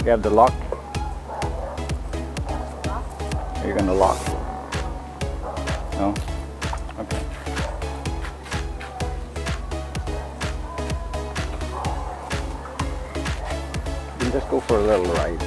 You have the lock? You're gonna lock? No? Okay. You can just go for a little ride.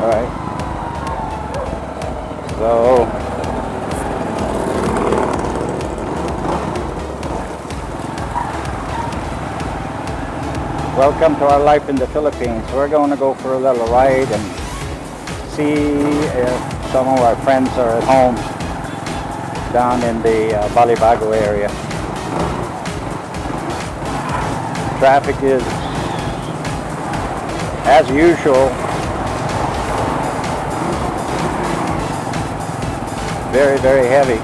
Alright, so welcome to our life in the Philippines. We're going to go for a little ride and see if some of our friends are at home down in the Balibago area. Traffic is, as usual, very, very heavy.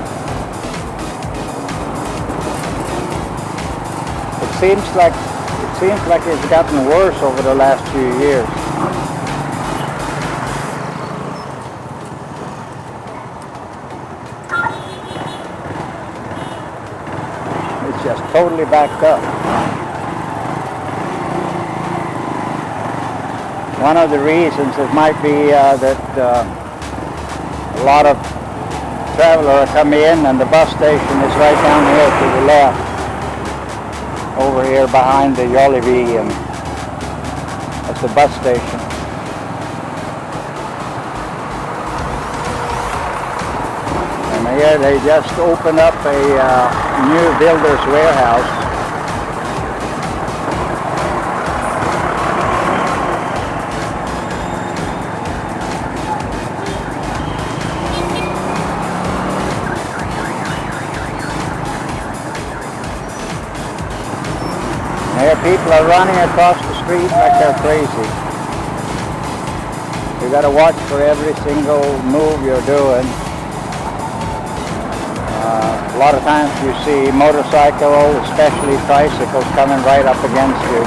It seems like it's gotten worse over the last few years. It's just totally backed up. One of the reasons it might be that a lot of travelers are coming in, and the bus station is right down here to the left, over here behind the Jollibee, and that's the bus station. And here they just opened up a new builder's warehouse. Here people are running across the street like they're crazy. You got to watch for every single move you're doing. A lot of times you see motorcycles, especially tricycles, coming right up against you.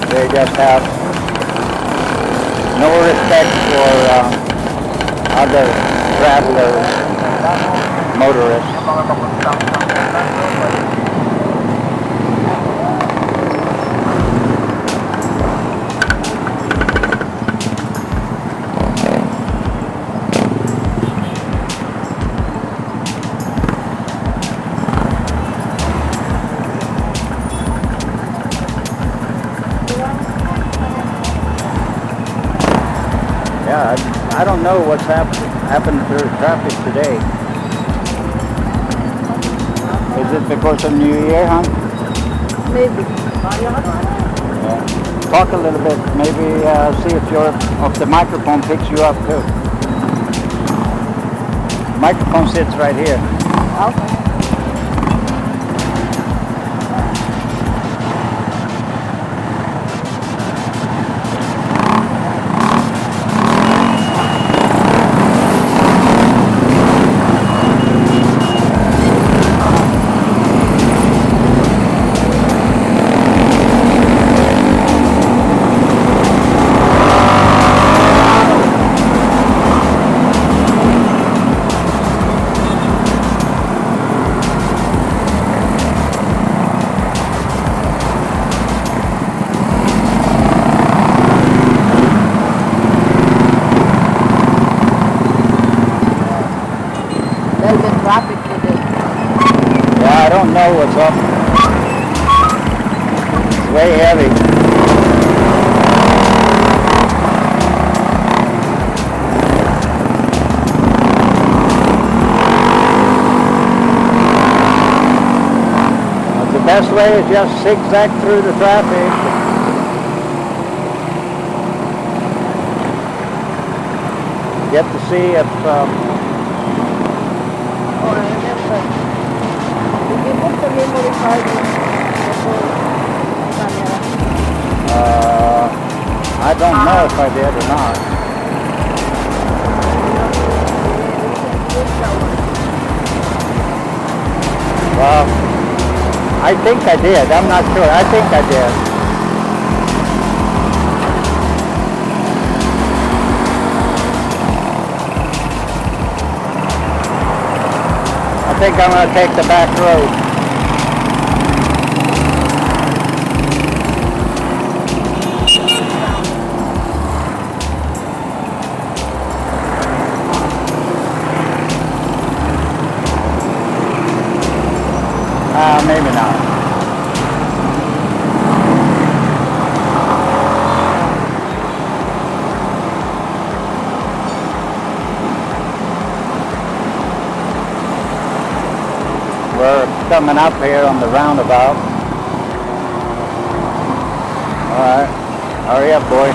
They just have no respect for other travelers, motorists. Yeah, I don't know what's happened to traffic today. Is it because of New Year, huh? Maybe. Yeah. Talk a little bit. Maybe see if the microphone picks you up too. The microphone sits right here. Okay. Traffic today. Yeah, I don't know what's up. It's way heavy. best way is just zigzag through the traffic. Get to see if Oh, I remember. Did you put the memory card in the whole camera? I don't know if I did or not. Well, I think I did. I'm not sure. I think I did. I think I'm going to take the back road. Maybe not. We're coming up here on the roundabout. All right, hurry up, boy.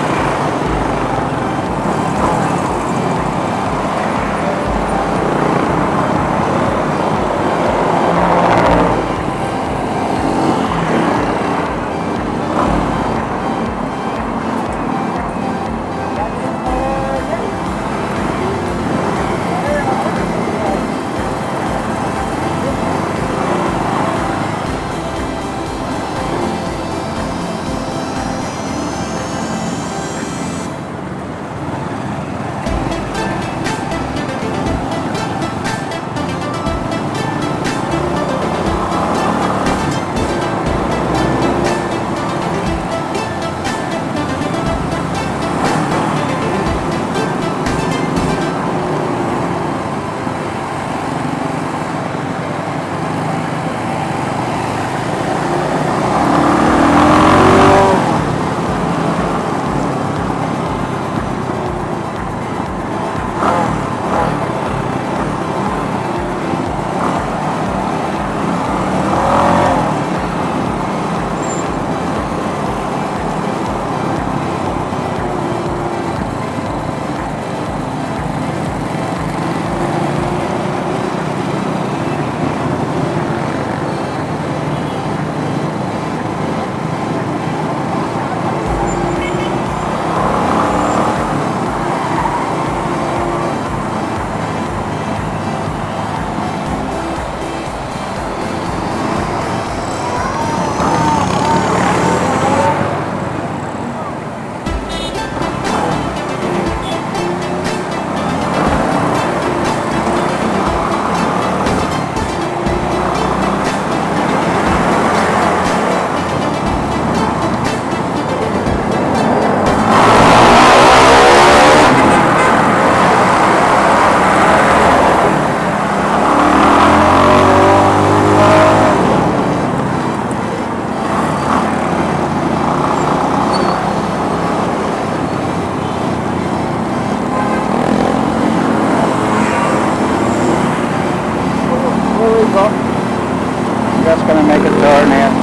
Just gonna make a turn here.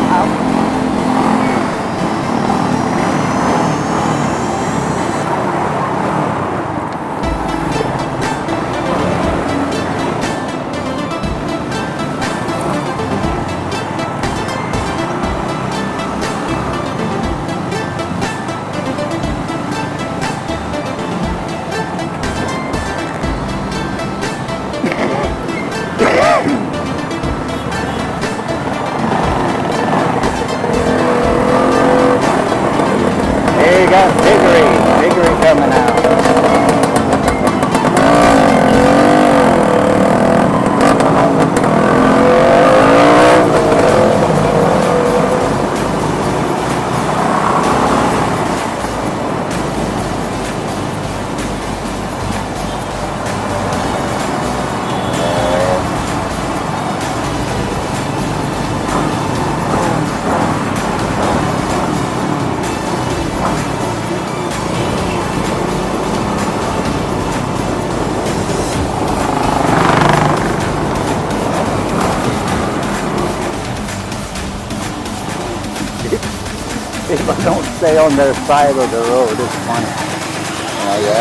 stay on their side of the road. It's funny. You know, you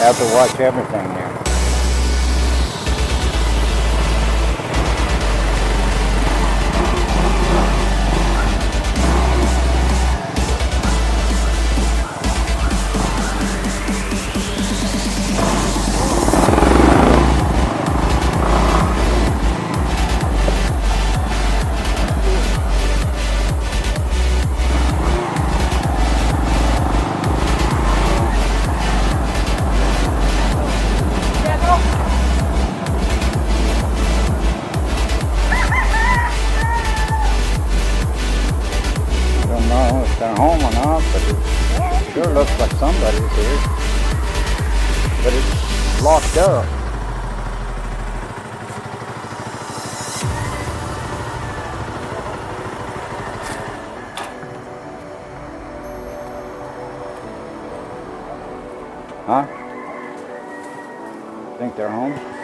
have to watch everything here. I don't know if they're home or not, but it sure looks like somebody's here. But it's locked up. Huh? Think they're home?